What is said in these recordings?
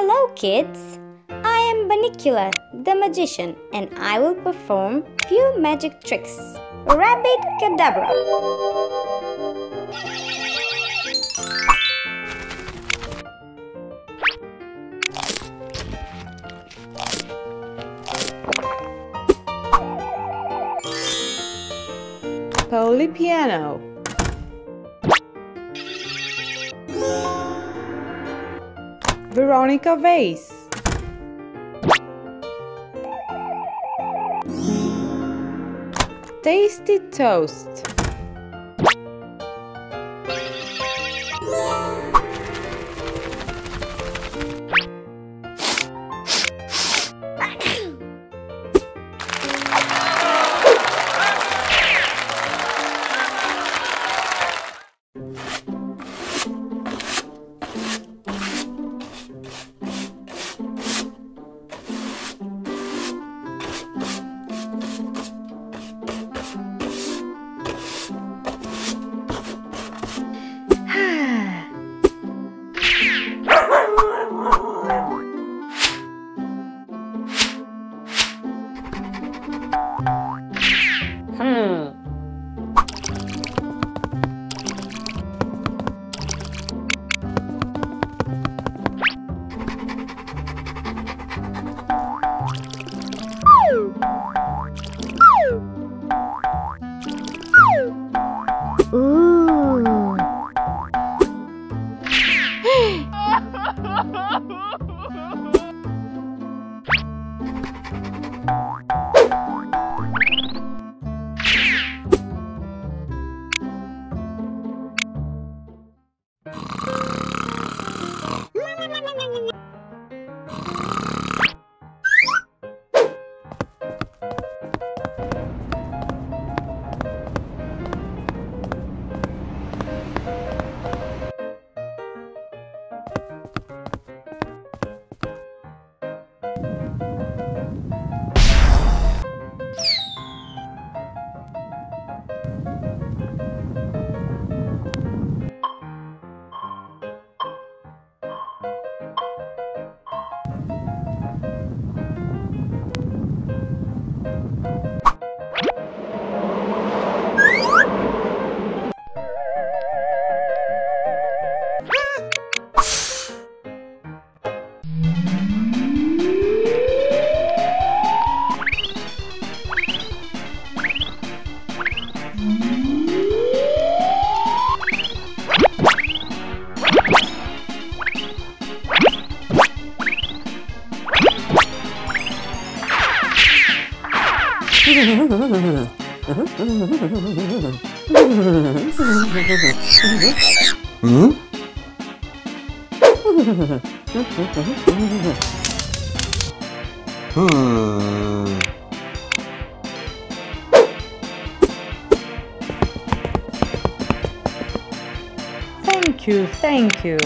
Hello kids! I am Bunnicula, the magician, and I will perform few magic tricks. Rabbit Kadabra! Polly Piano. Veronica Vase. Tasty Toast. Thank you.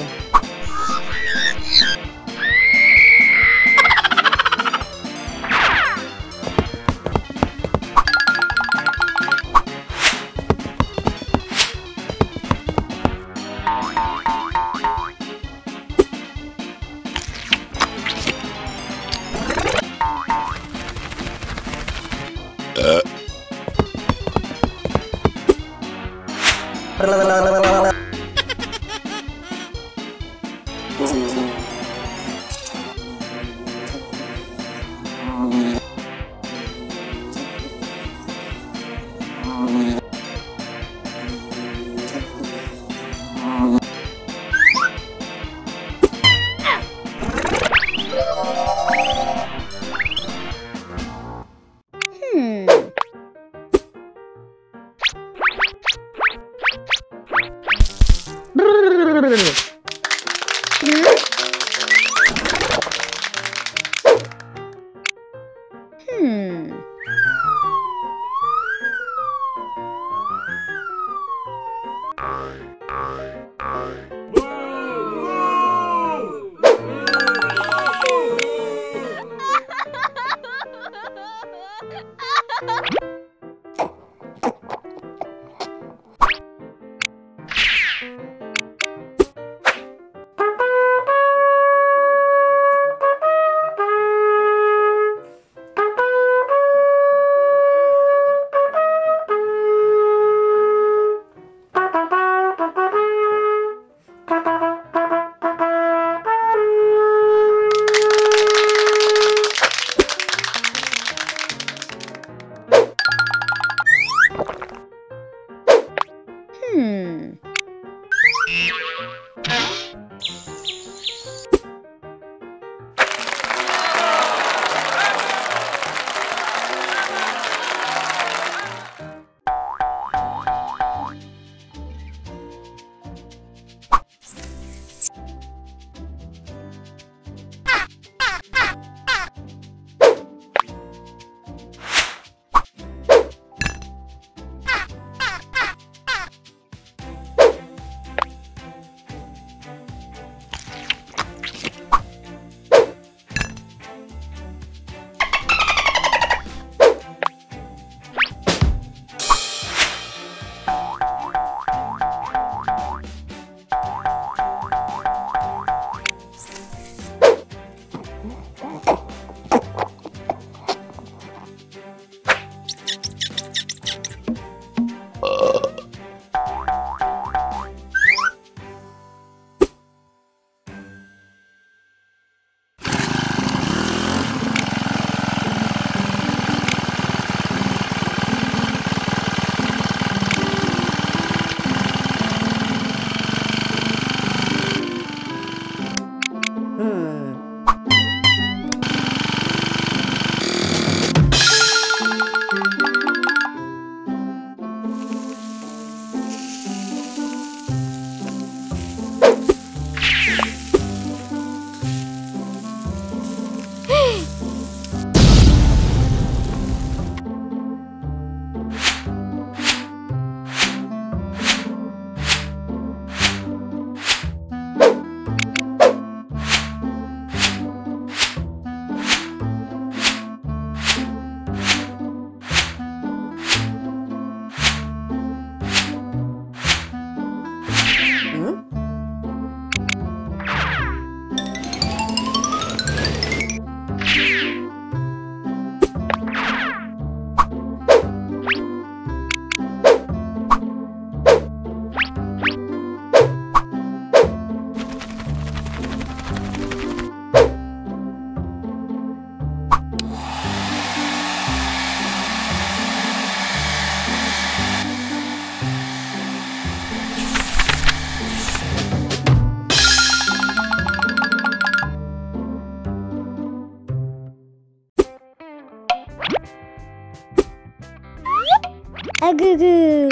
A goo goo.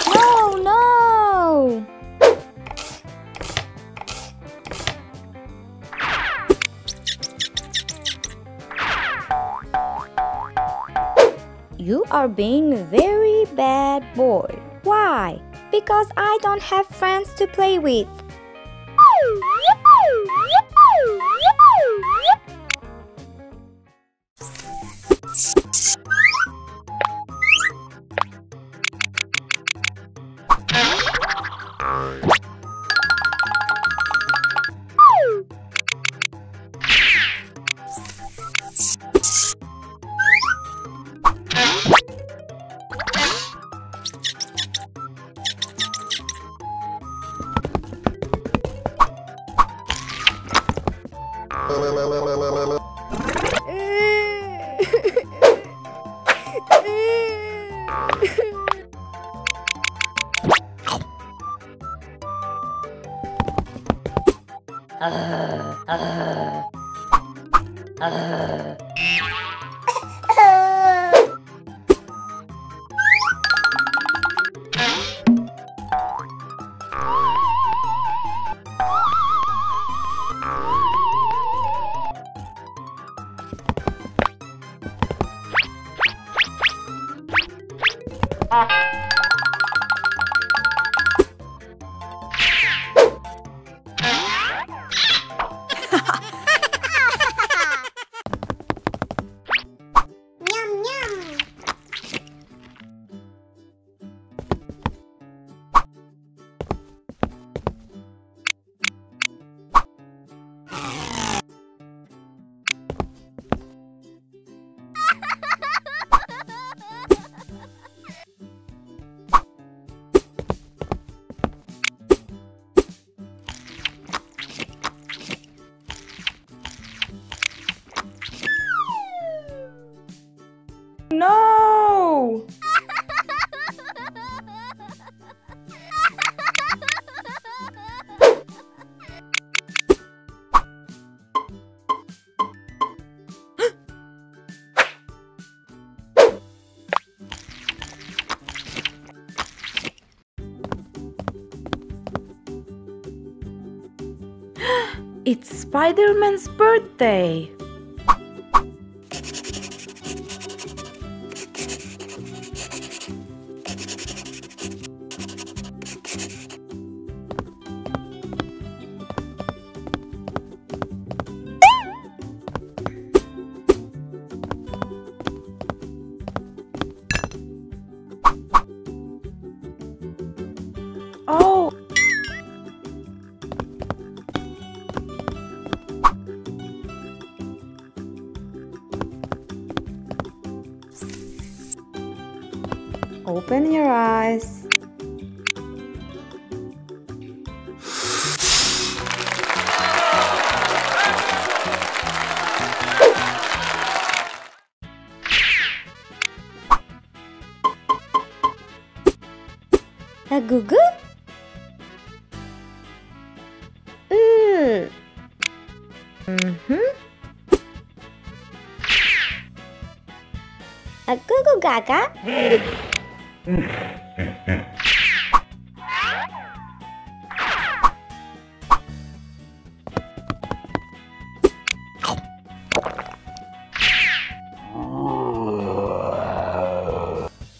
No, no! You are being a very bad boy. Why? Because I don't have friends to play with. It's Spider-Man's birthday! Oh! Open your eyes. A Gugu? A Gugu Gaga?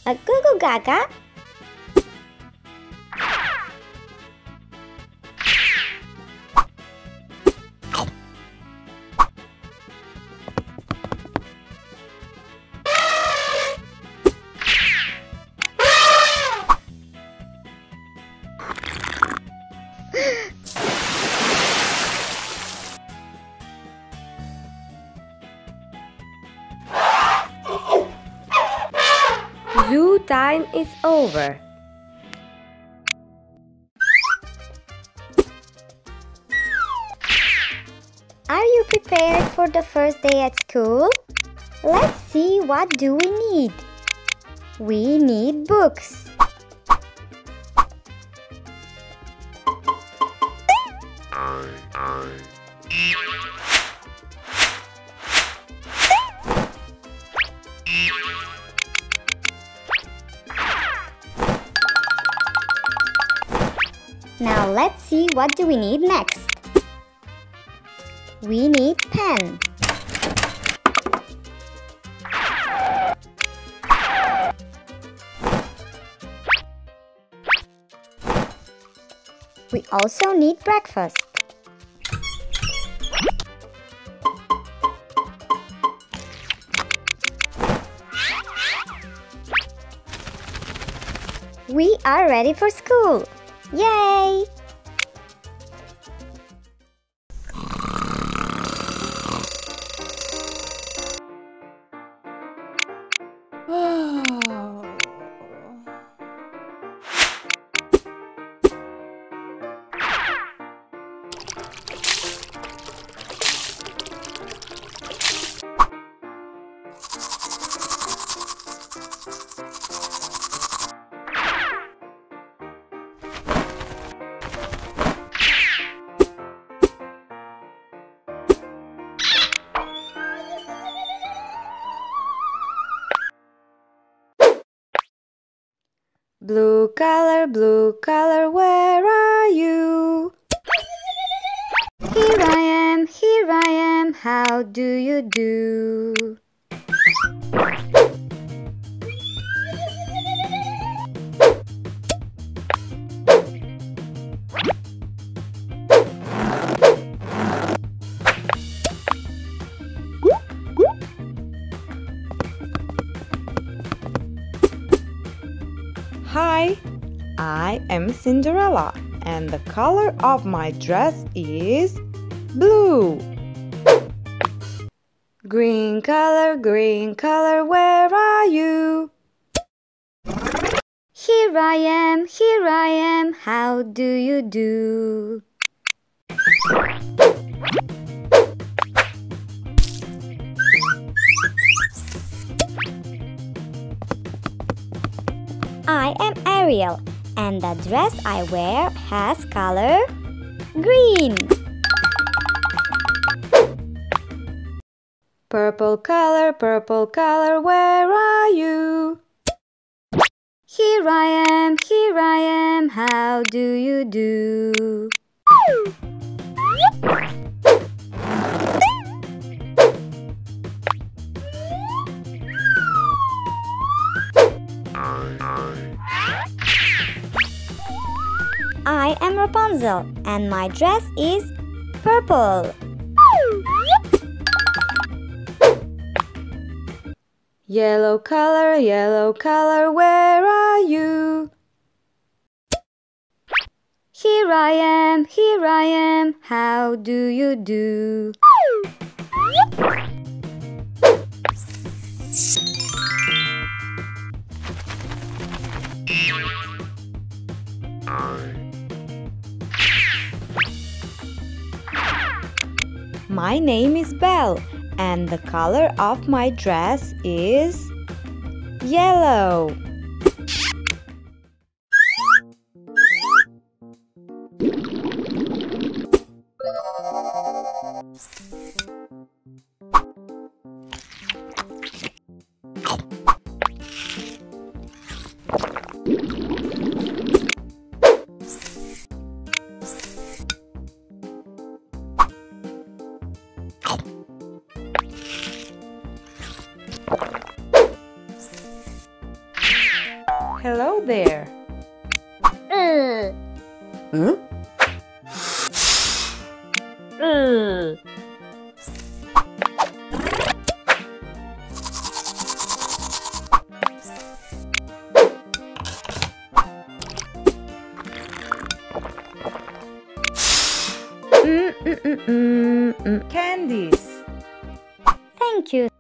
A Gugu Gaga? Zoo time is over. Are you prepared for the first day at school? Let's see, what do we need? We need books. Now let's see, what do we need next? We need pen. We also need breakfast. We are ready for school. Yay! Blue color, where are you? Here I am, how do you do? Hi, I am Cinderella and the color of my dress is blue. Green color, where are you? Here I am, how do you do? I am Ariel, and the dress I wear has color green. Purple color, where are you? Here I am, how do you do? Rapunzel and my dress is purple. Yellow color, where are you? Here I am, how do you do? My name is Belle, and the color of my dress is yellow. Hello there. Mm. Candies. Thank you.